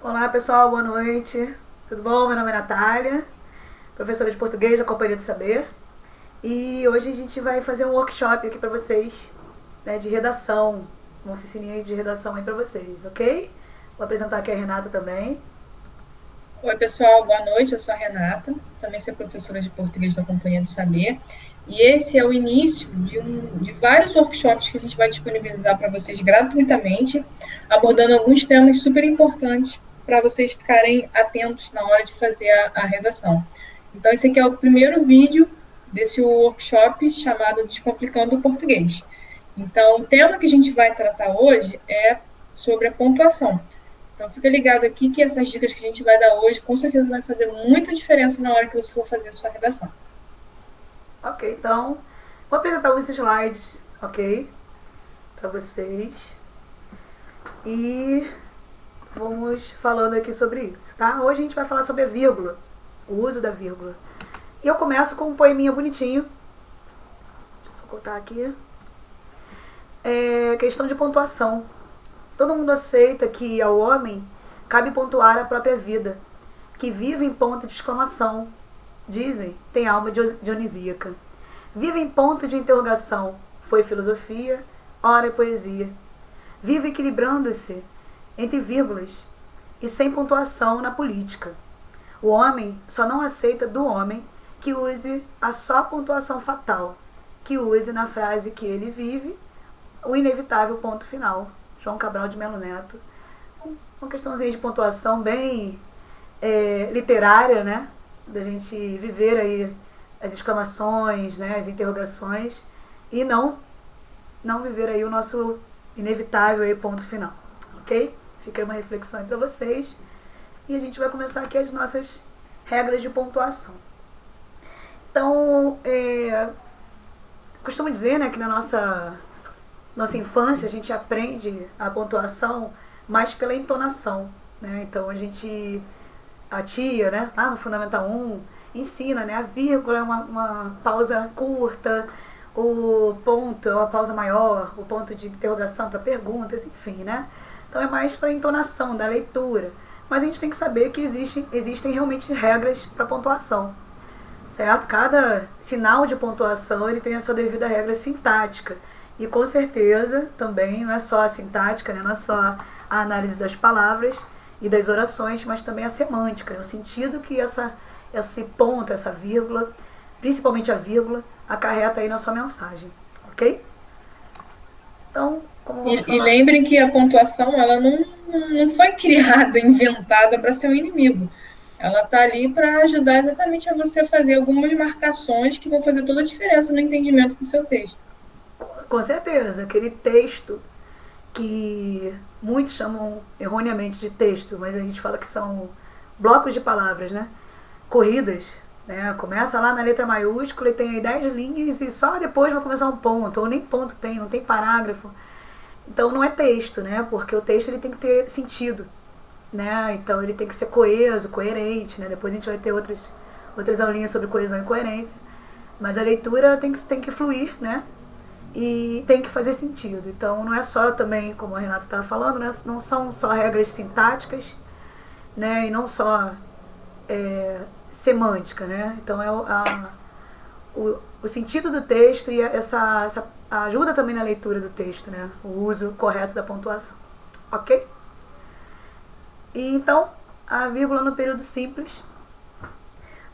Olá pessoal, boa noite. Tudo bom? Meu nome é Natália, professora de português da Companhia do Saber. E hoje a gente vai fazer um workshop aqui para vocês, né, de redação, uma oficininha de redação aí para vocês, ok? Vou apresentar aqui a Renata também. Oi, pessoal, boa noite. Eu sou a Renata, também sou professora de português da Companhia do Saber. E esse é o início de vários workshops que a gente vai disponibilizar para vocês gratuitamente, abordando alguns temas super importantes para vocês ficarem atentos na hora de fazer a redação. Então, esse aqui é o primeiro vídeo desse workshop chamado Descomplicando o Português. Então, o tema que a gente vai tratar hoje é sobre a pontuação. Então, fica ligado aqui que essas dicas que a gente vai dar hoje, com certeza vai fazer muita diferença na hora que você for fazer a sua redação. Ok, então vou apresentar alguns slides, ok? Para vocês. E vamos falando aqui sobre isso, tá? Hoje a gente vai falar sobre a vírgula, o uso da vírgula. E eu começo com um poeminha bonitinho. Deixa eu só cortar aqui. Questão de pontuação. Todo mundo aceita que ao homem cabe pontuar a própria vida, que vive em ponto de exclamação. Dizem, tem alma dionisíaca. Vive em ponto de interrogação. Foi filosofia, ora é poesia. Vive equilibrando-se entre vírgulas e sem pontuação na política. O homem só não aceita do homem que use a só pontuação fatal, que use na frase que ele vive o inevitável ponto final. João Cabral de Melo Neto. Uma questãozinha de pontuação bem literária, né? Da gente viver aí as exclamações, né? As interrogações e não viver aí o nosso inevitável aí ponto final, ok? Fica aí uma reflexão aí para vocês e a gente vai começar aqui as nossas regras de pontuação. Então, costumo dizer, né, que na nossa infância a gente aprende a pontuação mais pela entonação, né? Então a tia, né, lá no Fundamental 1, ensina, né, a vírgula é uma pausa curta, o ponto é uma pausa maior, o ponto de interrogação para perguntas, enfim, né? Então é mais para a entonação da leitura. Mas a gente tem que saber que existem realmente regras para pontuação, certo? Cada sinal de pontuação ele tem a sua devida regra sintática. E com certeza também não é só a sintática, né? Não é só a análise das palavras e das orações, mas também a semântica, né? O sentido que esse ponto, essa vírgula, principalmente a vírgula, acarreta aí na sua mensagem, ok? Então, como vamos E falar... lembrem que a pontuação ela não foi criada, inventada para ser um inimigo. Ela está ali para ajudar exatamente a você fazer algumas marcações que vão fazer toda a diferença no entendimento do seu texto. Com certeza, aquele texto que muitos chamam erroneamente de texto, mas a gente fala que são blocos de palavras, né? Corridas, né? Começa lá na letra maiúscula e tem aí 10 linhas e só depois vai começar um ponto, ou nem ponto tem, não tem parágrafo. Então não é texto, né? Porque o texto ele tem que ter sentido, né? Então ele tem que ser coeso, coerente, né? Depois a gente vai ter outras aulinhas sobre coesão e coerência. Mas a leitura tem que fluir, né? E tem que fazer sentido. Então não é só também, como a Renata estava falando, né? Não são só regras sintáticas, né? E não só semântica, né? Então o sentido do texto e essa ajuda também na leitura do texto, né? O uso correto da pontuação, ok? E então a vírgula no período simples.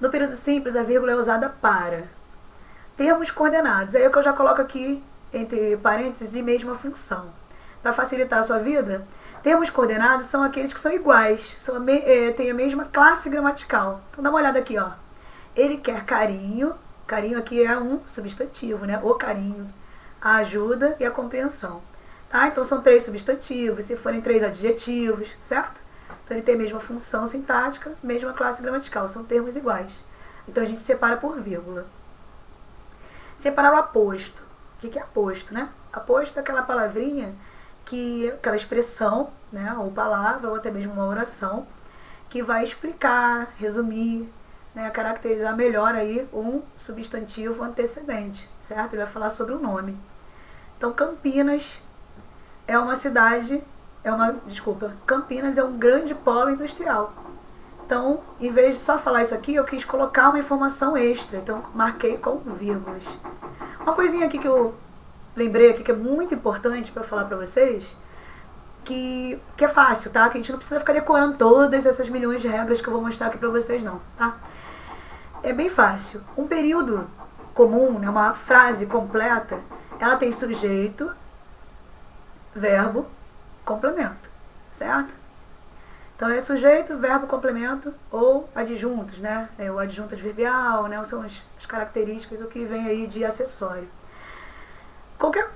No período simples a vírgula é usada para termos coordenados. Aí é o que eu já coloco aqui entre parênteses de mesma função. Para facilitar a sua vida, termos coordenados são aqueles que são iguais, têm a mesma classe gramatical. Então dá uma olhada aqui, ó. Ele quer carinho. Carinho aqui é um substantivo, né? O carinho, a ajuda e a compreensão. Tá? Então são 3 substantivos, se forem 3 adjetivos, certo? Então ele tem a mesma função sintática, mesma classe gramatical, são termos iguais. Então a gente separa por vírgula. Separar o aposto. O que é aposto, né? Aposto é aquela palavrinha, aquela expressão, né? Ou palavra, ou até mesmo uma oração, que vai explicar, resumir, né? Caracterizar melhor aí um substantivo antecedente, certo? Ele vai falar sobre o nome. Então, Campinas é uma cidade Campinas é um grande polo industrial. Então, em vez de só falar isso aqui, eu quis colocar uma informação extra. Então, marquei com vírgulas. Uma coisinha aqui que eu lembrei aqui que é muito importante para falar para vocês, que é fácil, tá? Que a gente não precisa ficar decorando todas essas milhões de regras que eu vou mostrar aqui para vocês, não, tá? É bem fácil. Um período comum, né, uma frase completa, ela tem sujeito, verbo, complemento, certo? Então é sujeito, verbo, complemento ou adjuntos, né? O adjunto adverbial, né? São as características, o que vem aí de acessório. Qualquer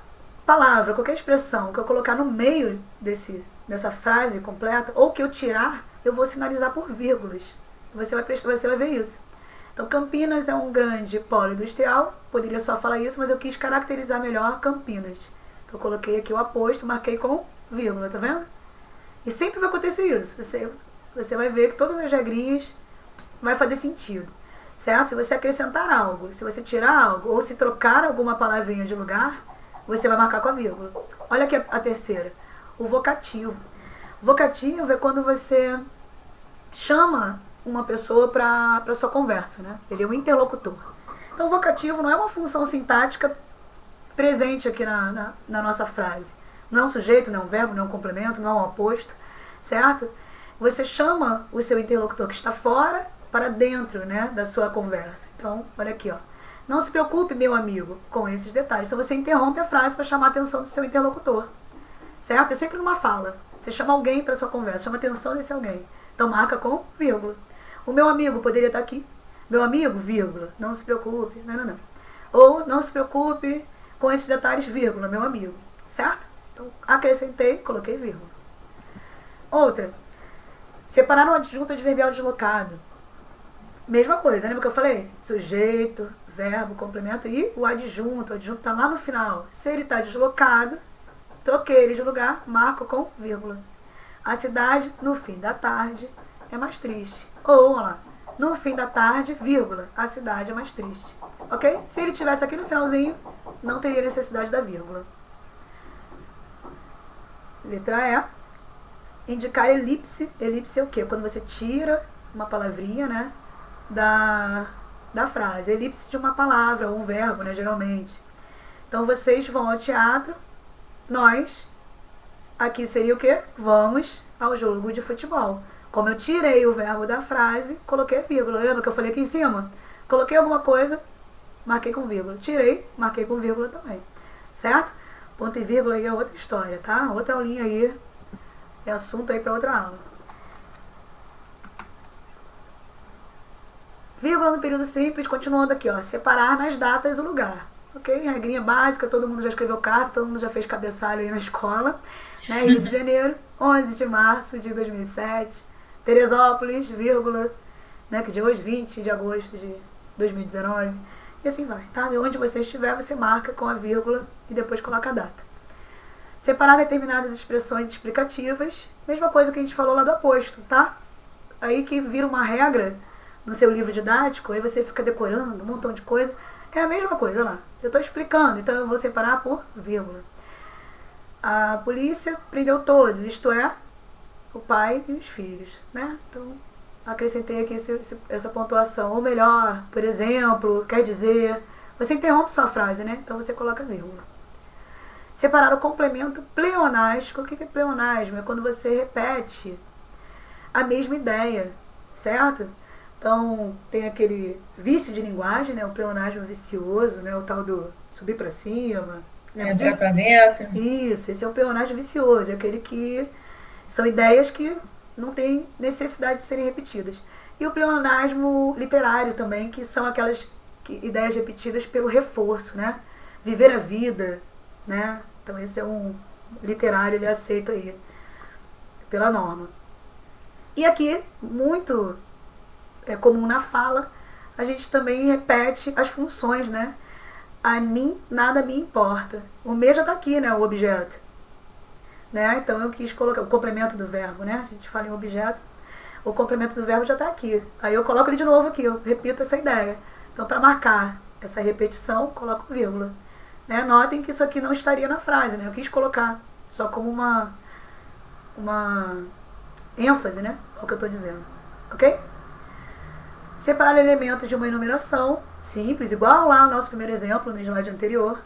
palavra, qualquer expressão que eu colocar no meio dessa frase completa, ou que eu tirar, eu vou sinalizar por vírgulas. Você vai ver isso. Então, Campinas é um grande polo industrial, poderia só falar isso, mas eu quis caracterizar melhor Campinas. Então, eu coloquei aqui o aposto, marquei com vírgula, tá vendo? E sempre vai acontecer isso. Você vai ver que todas as regrinhas vai fazer sentido, certo? Se você acrescentar algo, se você tirar algo, ou se trocar alguma palavrinha de lugar, você vai marcar com a vírgula. Olha aqui a terceira, o vocativo. O vocativo é quando você chama uma pessoa para sua conversa, né? Ele é um interlocutor. Então, o vocativo não é uma função sintática presente aqui na nossa frase. Não é um sujeito, não é um verbo, não é um complemento, não é um aposto, certo? Você chama o seu interlocutor que está fora para dentro, né, da sua conversa. Então, olha aqui, ó. Não se preocupe, meu amigo, com esses detalhes. Então, você interrompe a frase para chamar a atenção do seu interlocutor, certo? É sempre numa fala. Você chama alguém para sua conversa, chama a atenção desse alguém. Então, marca com vírgula. O meu amigo poderia estar aqui. Meu amigo, vírgula. Não se preocupe. Não. Ou, não se preocupe com esses detalhes, vírgula, meu amigo. Certo? Então, acrescentei, coloquei vírgula. Outra. Separar um adjunto adverbial deslocado. Mesma coisa, lembra que eu falei? Sujeito, verbo, complemento e o adjunto. O adjunto está lá no final. Se ele está deslocado, troquei ele de lugar, marco com vírgula. A cidade, no fim da tarde, é mais triste. Ou, olha lá, no fim da tarde, vírgula, a cidade é mais triste. Ok? Se ele estivesse aqui no finalzinho, não teria necessidade da vírgula. Letra E. Indicar elipse. Elipse é o quê? Quando você tira uma palavrinha, né, da frase. Elipse de uma palavra ou um verbo, né, geralmente. Então, vocês vão ao teatro, nós, aqui seria o quê? Vamos ao jogo de futebol. Como eu tirei o verbo da frase, coloquei vírgula. Lembra que eu falei aqui em cima? Coloquei alguma coisa, marquei com vírgula. Tirei, marquei com vírgula também. Certo? Ponto e vírgula aí é outra história, tá? Outra aulinha aí. É assunto aí para outra aula. Vírgula no período simples, continuando aqui, ó. Separar nas datas o lugar. Ok? Regrinha básica, todo mundo já escreveu carta, todo mundo já fez cabeçalho aí na escola. Né? Rio de Janeiro, 11 de março de 2007. Teresópolis, vírgula, né? Que dia hoje? 20 de agosto de 2019. E assim vai, tá? E onde você estiver, você marca com a vírgula e depois coloca a data. Separar determinadas expressões explicativas, mesma coisa que a gente falou lá do aposto, tá? Aí que vira uma regra no seu livro didático, aí você fica decorando um montão de coisa. É a mesma coisa lá. Eu estou explicando, então eu vou separar por vírgula. A polícia prendeu todos, isto é, o pai e os filhos, né? Então, acrescentei aqui essa pontuação. Ou melhor, por exemplo, quer dizer... Você interrompe sua frase, né? Então, você coloca vírgula. Separar o complemento pleonástico. O que é pleonasmo? É quando você repete a mesma ideia, certo? Então, tem aquele vício de linguagem, né? O pleonasmo vicioso, né? O tal do subir para cima. Entrar para dentro. Isso, esse é o pleonasmo vicioso. É aquele que são ideias que não tem necessidade de serem repetidas. E o pleonasmo literário também, que são aquelas ideias repetidas pelo reforço, né? Viver a vida, né? Então esse é um literário, ele aceita aí pela norma. E aqui, muito comum na fala, a gente também repete as funções, né? A mim, nada me importa. O me já está aqui, né? O objeto. Né? Então eu quis colocar o complemento do verbo, né? A gente fala em objeto, o complemento do verbo já está aqui. Aí eu coloco ele de novo aqui, eu repito essa ideia. Então, para marcar essa repetição, coloco vírgula. Né? Notem que isso aqui não estaria na frase, né? Eu quis colocar só como uma ênfase, né, ao que eu estou dizendo, ok? Separar elementos de uma enumeração simples, igual lá o nosso primeiro exemplo no slide anterior,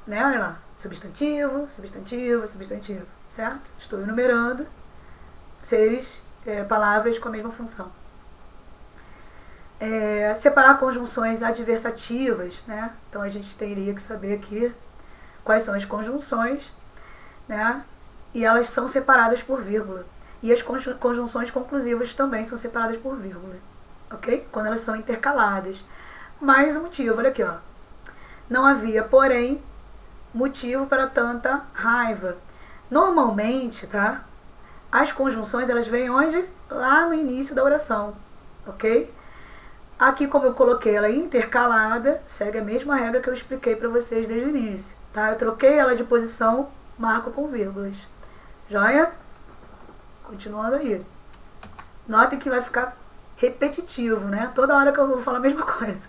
né, olha lá, substantivo, substantivo, substantivo, certo? Estou enumerando seres, palavras com a mesma função. Separar conjunções adversativas, né? Então a gente teria que saber aqui quais são as conjunções, né? E elas são separadas por vírgula. E as conjunções conclusivas também são separadas por vírgula, ok? Quando elas são intercaladas. Mais um motivo, olha aqui, ó. Não havia, porém, motivo para tanta raiva. Normalmente, tá? As conjunções, elas vêm onde? Lá no início da oração, ok? Aqui, como eu coloquei ela intercalada, segue a mesma regra que eu expliquei para vocês desde o início, tá? Eu troquei ela de posição, marco com vírgulas. Joia? Continuando aí. Notem que vai ficar repetitivo, né? Toda hora que eu vou falar a mesma coisa.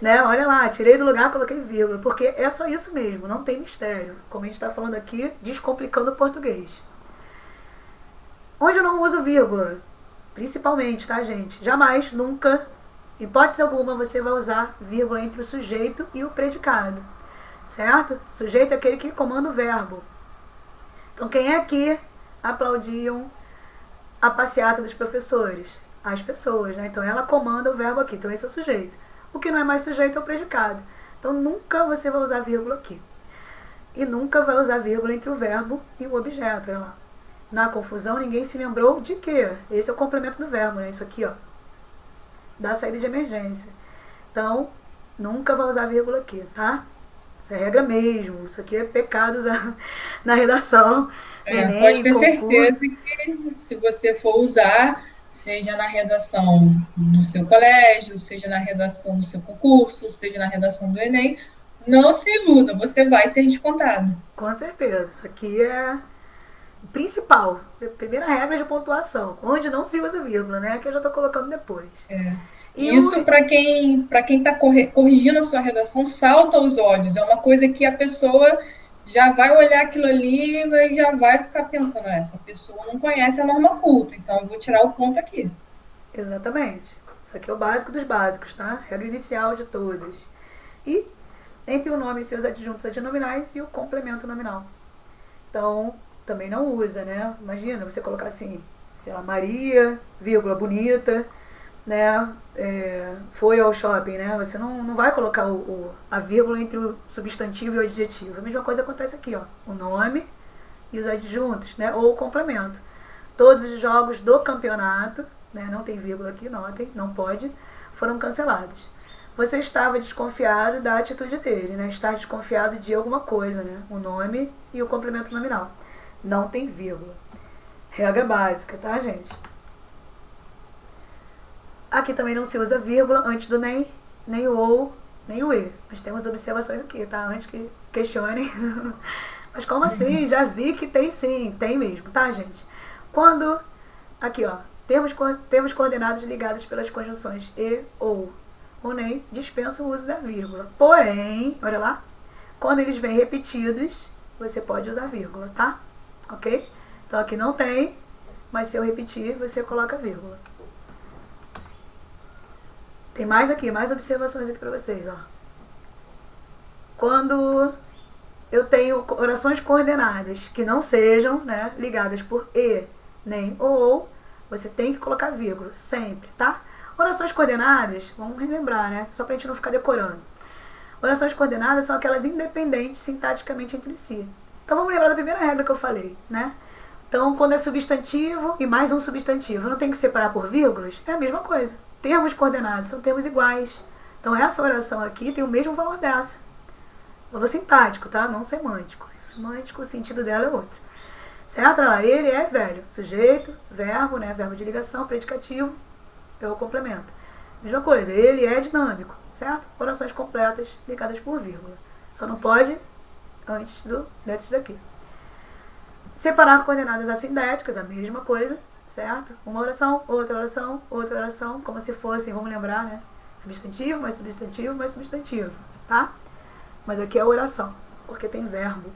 Né? Olha lá, tirei do lugar, coloquei vírgula, porque é só isso mesmo, não tem mistério. Como a gente está falando aqui, descomplicando o português. Onde eu não uso vírgula? Principalmente, tá, gente? Jamais, nunca, hipótese alguma, você vai usar vírgula entre o sujeito e o predicado. Certo? Sujeito é aquele que comanda o verbo. Então, quem é que aplaudiam a passeata dos professores? As pessoas, né? Então, ela comanda o verbo aqui. Então, esse é o sujeito. O que não é mais sujeito é o predicado. Então, nunca você vai usar vírgula aqui. E nunca vai usar vírgula entre o verbo e o objeto. Olha lá. Na confusão, ninguém se lembrou de quê? Esse é o complemento do verbo, né? Isso aqui, ó. Da saída de emergência. Então, nunca vai usar vírgula aqui, tá? Isso é regra mesmo. Isso aqui é pecado usar na redação. Enem, pode ter certeza que se você for usar, seja na redação do seu colégio, seja na redação do seu concurso, seja na redação do Enem, não se iluda, você vai ser descontado. Com certeza. Isso aqui é o principal. Primeira regra de pontuação. Onde não se usa vírgula, né? Que eu já estou colocando depois. E isso, para quem está corrigindo a sua redação, salta aos olhos. É uma coisa que a pessoa já vai olhar aquilo ali e já vai ficar pensando, essa pessoa não conhece a norma culta, então eu vou tirar o ponto aqui. Exatamente. Isso aqui é o básico dos básicos, tá? Regra inicial de todas. E entre o nome e seus adjuntos adnominais e o complemento nominal. Então, também não usa, né? Imagina você colocar assim, sei lá, Maria, vírgula, bonita, né? Foi ao shopping, né? Você não vai colocar a vírgula entre o substantivo e o adjetivo. A mesma coisa acontece aqui, ó. O nome e os adjuntos, né? Ou o complemento. Todos os jogos do campeonato, né? Não tem vírgula aqui, notem, não pode, foram cancelados. Você estava desconfiado da atitude dele, né? Estar desconfiado de alguma coisa, né? O nome e o complemento nominal. Não tem vírgula. Regra básica, tá, gente? Aqui também não se usa vírgula antes do nem o ou, nem o e. Mas temos observações aqui, tá? Antes que questionem. Mas como assim? Já vi que tem sim, tem mesmo, tá, gente? Quando, aqui ó, temos coordenadas ligadas pelas conjunções e ou nem, dispensa o uso da vírgula. Porém, olha lá, quando eles vêm repetidos, você pode usar vírgula, tá? Ok? Então aqui não tem, mas se eu repetir, você coloca vírgula. Tem mais aqui, mais observações aqui para vocês, ó. Quando eu tenho orações coordenadas que não sejam, né, ligadas por e, nem ou, você tem que colocar vírgula, sempre, tá? Orações coordenadas, vamos relembrar, né, só pra gente não ficar decorando. Orações coordenadas são aquelas independentes sintaticamente entre si. Então vamos lembrar da primeira regra que eu falei, né? Então, quando é substantivo e mais um substantivo, não tem que separar por vírgulas? É a mesma coisa. Termos coordenados são termos iguais. Então, essa oração aqui tem o mesmo valor dessa. Valor sintático, tá? Não semântico. Semântico, o sentido dela é outro. Certo? Olha lá, ele é velho. Sujeito, verbo, né? Verbo de ligação, predicativo, é o complemento. Mesma coisa, ele é dinâmico, certo? Orações completas ligadas por vírgula. Só não pode antes desses daqui. Separar coordenadas assindéticas, a mesma coisa, certo? Uma oração, outra oração, como se fosse, vamos lembrar, né? Substantivo, mais substantivo, mais substantivo, tá? Mas aqui é oração, porque tem verbo.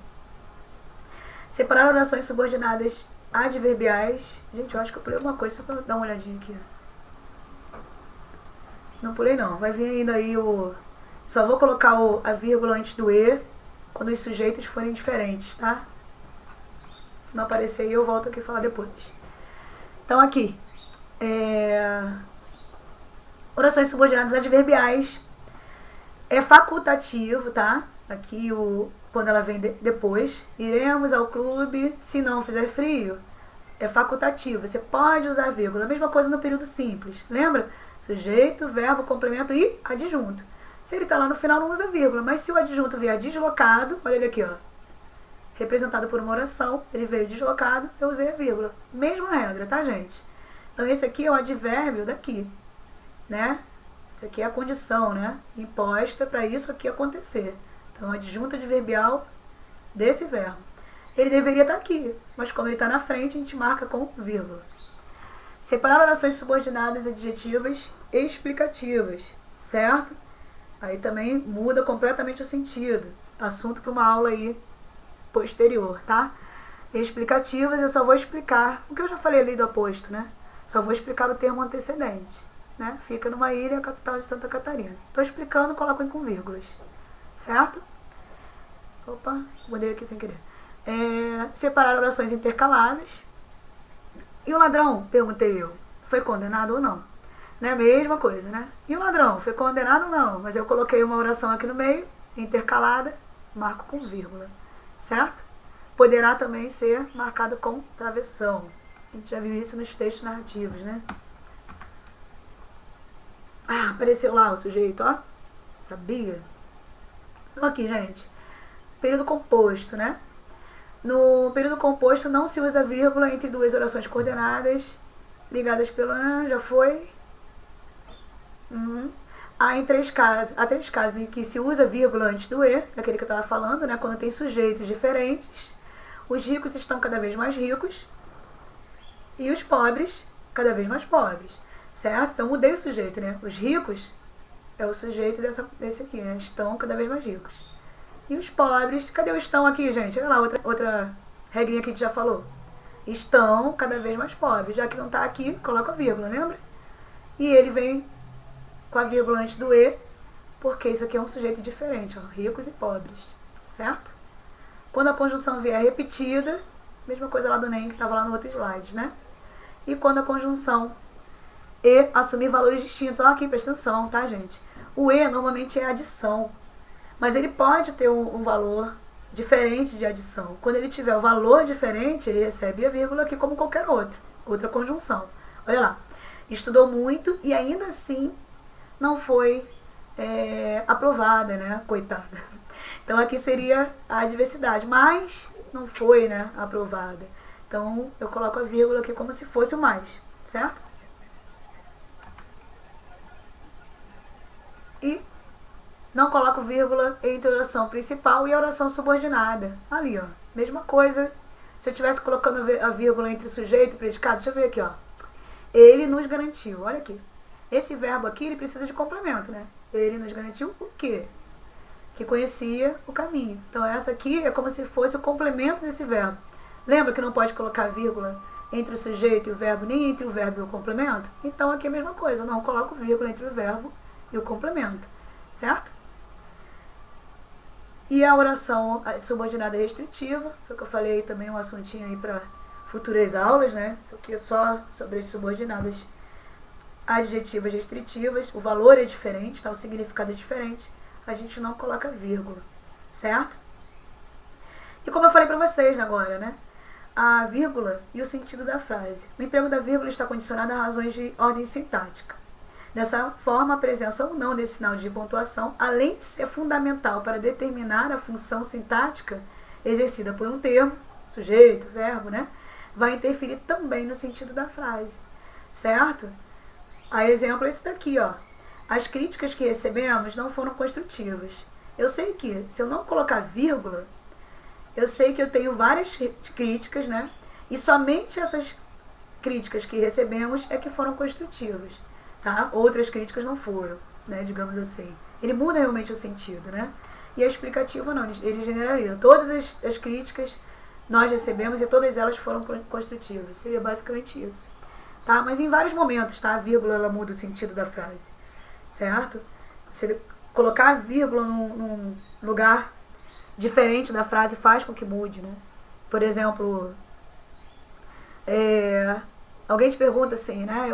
Separar orações subordinadas adverbiais. Gente, eu acho que eu pulei uma coisa, só dar uma olhadinha aqui. Não pulei não, vai vir ainda aí o... Só vou colocar a vírgula antes do E quando os sujeitos forem diferentes, tá? Se não aparecer aí, eu volto aqui e falar depois. Então aqui, orações subordinadas adverbiais é facultativo, tá? Aqui quando ela vem depois, iremos ao clube se não fizer frio. É facultativo, você pode usar vírgula. A mesma coisa no período simples, lembra? Sujeito, verbo, complemento e adjunto. Se ele está lá no final, não usa vírgula, mas se o adjunto vier deslocado, olha ele aqui, ó, representado por uma oração, ele veio deslocado, eu usei a vírgula. Mesma regra, tá, gente? Então esse aqui é o advérbio daqui, né? Isso aqui é a condição, né? Imposta para isso aqui acontecer. Então, adjunto adverbial desse verbo. Ele deveria estar aqui, mas como ele está na frente, a gente marca com vírgula. Separar orações subordinadas adjetivas explicativas, certo? Aí também muda completamente o sentido. Assunto para uma aula aí posterior, tá? Explicativas, eu só vou explicar o que eu já falei ali do aposto, né? Só vou explicar o termo antecedente, né? Fica numa ilha, capital de Santa Catarina. Estou explicando, coloco com vírgulas, certo? Opa, mudei aqui sem querer. Separar orações intercaladas. E o ladrão, perguntei eu, foi condenado ou não? Né? Mesma coisa, né? E o ladrão, foi condenado ou não? Mas eu coloquei uma oração aqui no meio, intercalada, marco com vírgula, certo? Poderá também ser marcado com travessão. A gente já viu isso nos textos narrativos, né? Ah, apareceu lá o sujeito, ó. Sabia? Então aqui, gente, período composto, né? No período composto não se usa vírgula entre duas orações coordenadas ligadas pelo... já foi. Há três casos em que se usa vírgula antes do E, aquele que eu estava falando, né? Quando tem sujeitos diferentes. Os ricos estão cada vez mais ricos e os pobres cada vez mais pobres, certo? Então mudei o sujeito, né? Os ricos é o sujeito desse aqui, né? Estão cada vez mais ricos. E os pobres, cadê o estão aqui, gente? Olha lá, outra regrinha que a gente já falou. Estão cada vez mais pobres. Já que não está aqui, coloca a vírgula, lembra? E ele vem com a vírgula antes do E, porque isso aqui é um sujeito diferente, ó, ricos e pobres, certo? Quando a conjunção vier repetida, mesma coisa lá do NEM que estava lá no outro slide, né? E quando a conjunção E assumir valores distintos, ó, aqui, presta atenção, tá, gente? O E normalmente é adição, mas ele pode ter um valor diferente de adição. Quando ele tiver o valor diferente, ele recebe a vírgula aqui como qualquer outra conjunção. Olha lá, estudou muito e ainda assim não foi aprovada, né? Coitada. Então aqui seria a adversidade, mas não foi, né, aprovada. Então eu coloco a vírgula aqui como se fosse o mais, certo? E não coloco vírgula entre a oração principal e a oração subordinada. Ali, ó, mesma coisa. Se eu estivesse colocando a vírgula entre sujeito e predicado, deixa eu ver aqui, ó. Ele nos garantiu, olha aqui. Esse verbo aqui, ele precisa de complemento, né? Ele nos garantiu o quê? Que conhecia o caminho. Então essa aqui é como se fosse o complemento desse verbo. Lembra que não pode colocar vírgula entre o sujeito e o verbo, nem entre o verbo e o complemento? Então aqui é a mesma coisa, eu não coloco vírgula entre o verbo e o complemento, certo? E a oração subordinada restritiva, foi o que eu falei também, um assuntinho aí para futuras aulas, né? Isso aqui é só sobre as subordinadas adjetivas restritivas, o valor é diferente, tá? O significado é diferente, a gente não coloca vírgula, certo? E como eu falei para vocês agora, né? A vírgula e o sentido da frase. O emprego da vírgula está condicionado a razões de ordem sintática. Dessa forma, a presença ou não desse sinal de pontuação, além de ser fundamental para determinar a função sintática exercida por um termo, sujeito, verbo, né? Vai interferir também no sentido da frase, certo? A exemplo é esse daqui, ó. As críticas que recebemos não foram construtivas. Eu sei que, se eu não colocar vírgula, eu sei que eu tenho várias críticas, né? E somente essas críticas que recebemos é que foram construtivas, tá? Outras críticas não foram, né? Digamos assim. Ele muda realmente o sentido, né? E a explicativa não, ele generaliza. Todas as críticas nós recebemos e todas elas foram construtivas. Seria basicamente isso. Tá? Mas em vários momentos, tá? A vírgula ela muda o sentido da frase. Certo? Você colocar a vírgula num lugar diferente da frase faz com que mude, né? Por exemplo, alguém te pergunta assim, né?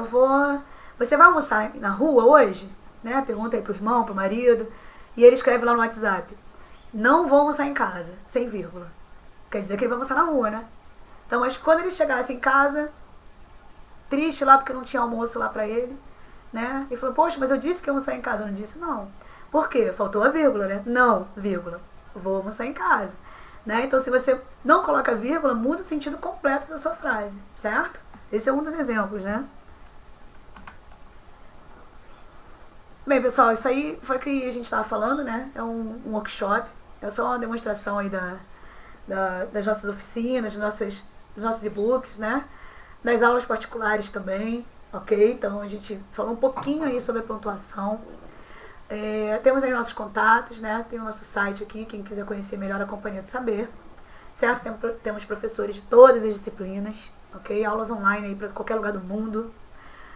Você vai almoçar na rua hoje? Né? Pergunta aí pro irmão, pro marido. E ele escreve lá no WhatsApp: não vou almoçar em casa, sem vírgula. Quer dizer que ele vai almoçar na rua, né? Então, mas quando ele chegasse em casa, triste lá porque não tinha almoço lá pra ele, né? Ele falou: poxa, mas eu disse que ia almoçar em casa. Eu não disse não. Por quê? Faltou a vírgula, né? Não, vírgula. Vou almoçar em casa. Né? Então, se você não coloca vírgula, muda o sentido completo da sua frase, certo? Esse é um dos exemplos, né? Bem, pessoal, isso aí foi o que a gente estava falando, né? É um workshop, é só uma demonstração aí das nossas oficinas, dos nossos e-books, né? Das aulas particulares também, ok? Então, a gente falou um pouquinho aí sobre a pontuação. Temos aí nossos contatos, né? Tem o nosso site aqui, quem quiser conhecer melhor a Companhia do Saber, certo? Temos professores de todas as disciplinas, ok? Aulas online aí para qualquer lugar do mundo.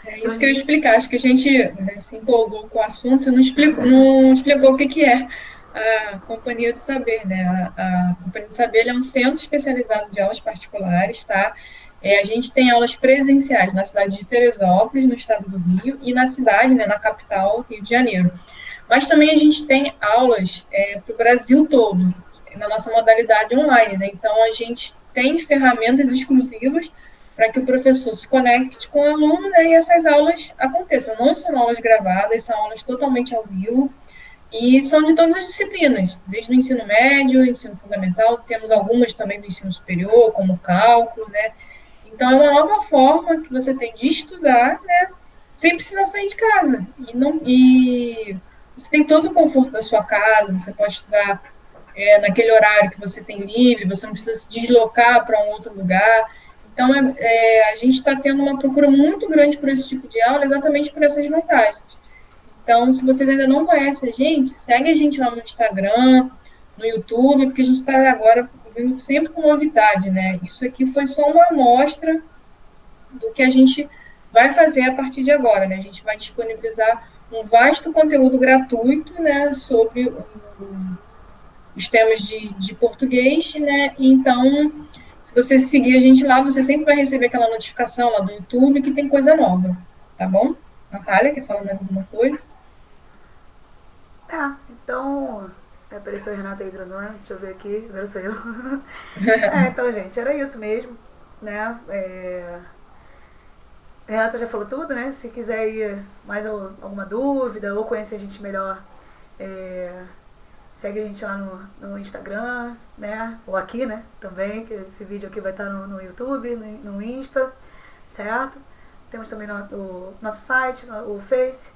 É isso que eu ia explicar. Acho que a gente, né, se empolgou com o assunto e não explicou o que é a Companhia do Saber, né? A Companhia do Saber é um centro especializado de aulas particulares, tá? A gente tem aulas presenciais na cidade de Teresópolis, no estado do Rio, e na cidade, né, na capital, Rio de Janeiro. Mas também a gente tem aulas para o Brasil todo, na nossa modalidade online, né? Então, a gente tem ferramentas exclusivas para que o professor se conecte com o aluno, né, e essas aulas aconteçam. Não são aulas gravadas, são aulas totalmente ao vivo, e são de todas as disciplinas, desde o ensino médio, ensino fundamental, temos algumas também do ensino superior, como cálculo, né? Então, é uma nova forma que você tem de estudar, né, sem precisar sair de casa. E você tem todo o conforto da sua casa, você pode estudar naquele horário que você tem livre, você não precisa se deslocar para um outro lugar. Então, a gente está tendo uma procura muito grande por esse tipo de aula, exatamente por essas vantagens. Então, se vocês ainda não conhecem a gente, segue a gente lá no Instagram, no YouTube, porque a gente está agora vindo sempre com novidade, né? Isso aqui foi só uma amostra do que a gente vai fazer a partir de agora, né? A gente vai disponibilizar um vasto conteúdo gratuito, né, sobre os temas de português, né? Então, se você seguir a gente lá, você sempre vai receber aquela notificação lá do YouTube que tem coisa nova, tá bom? Natália, quer falar mais alguma coisa? Então, apareceu a Renata aí grandona, deixa eu ver aqui, agora sou eu. Então, gente, era isso mesmo, né? A Renata já falou tudo, né? Se quiser ir mais alguma dúvida ou conhecer a gente melhor, segue a gente lá no Instagram, né? Ou aqui, né? Também, que esse vídeo aqui vai estar no YouTube, no Insta, certo? Temos também o nosso site, o Face.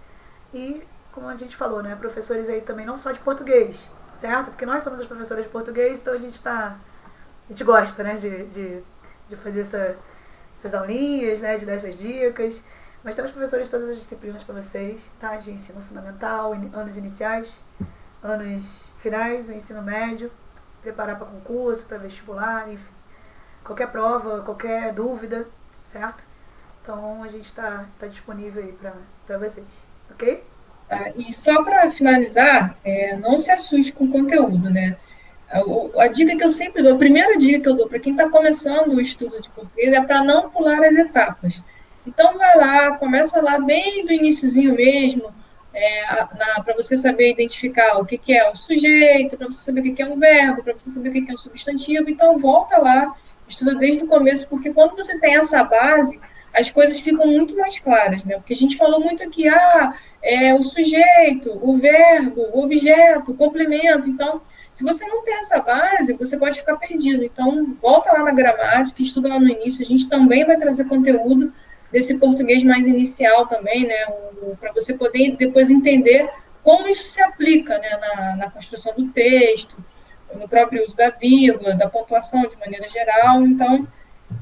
E, como a gente falou, né? Professores aí também, não só de português, certo? Porque nós somos as professoras de português, então a gente gosta, né? De fazer essas aulinhas, né? De dar essas dicas. Mas temos professores de todas as disciplinas para vocês, tá? De ensino fundamental, anos iniciais, anos finais, o ensino médio, preparar para concurso, para vestibular, enfim. Qualquer prova, qualquer dúvida, certo? Então, a gente está disponível aí para vocês, ok? E só para finalizar, não se assuste com o conteúdo, né? A dica que eu sempre dou, a primeira dica que eu dou para quem está começando o estudo de português é para não pular as etapas. Então, vai lá, começa lá bem do iniciozinho mesmo, para você saber identificar o que é o sujeito, para você saber o que é um verbo, para você saber o que é um substantivo. Então, volta lá, estuda desde o começo, porque quando você tem essa base, as coisas ficam muito mais claras, né? Porque a gente falou muito aqui, o sujeito, o verbo, o objeto, o complemento. Então, se você não tem essa base, você pode ficar perdido. Então, volta lá na gramática, estuda lá no início. A gente também vai trazer conteúdo desse português mais inicial também, né? Para você poder depois entender como isso se aplica, né? Na construção do texto, no próprio uso da vírgula, da pontuação de maneira geral. Então,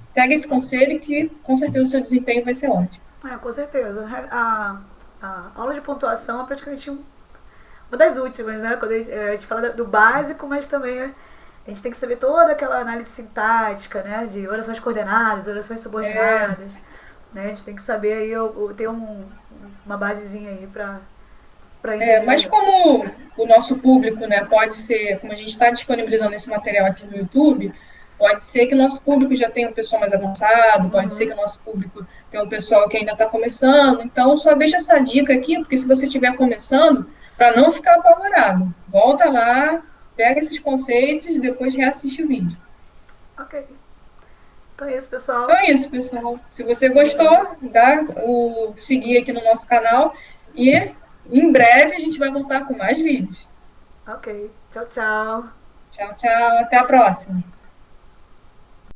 segue esse conselho que, com certeza, o seu desempenho vai ser ótimo. Com certeza. A aula de pontuação é praticamente uma das últimas, né? Quando a gente fala do básico, mas também A gente tem que saber toda aquela análise sintática, né? De orações coordenadas, orações subordinadas. Né? A gente tem que saber aí, eu ter uma basezinha aí para entender. Mas como o nosso público, né, pode ser, como a gente está disponibilizando esse material aqui no YouTube, pode ser que o nosso público já tenha um pessoal mais avançado, pode ser que o nosso público tenha um pessoal que ainda está começando. Então, só deixa essa dica aqui, porque se você estiver começando, para não ficar apavorado, volta lá, pega esses conceitos e depois reassiste o vídeo. Ok. Então é isso, pessoal. Se você gostou, dá o seguir aqui no nosso canal e em breve a gente vai voltar com mais vídeos. Ok. Tchau, tchau. Tchau, tchau. Até a próxima.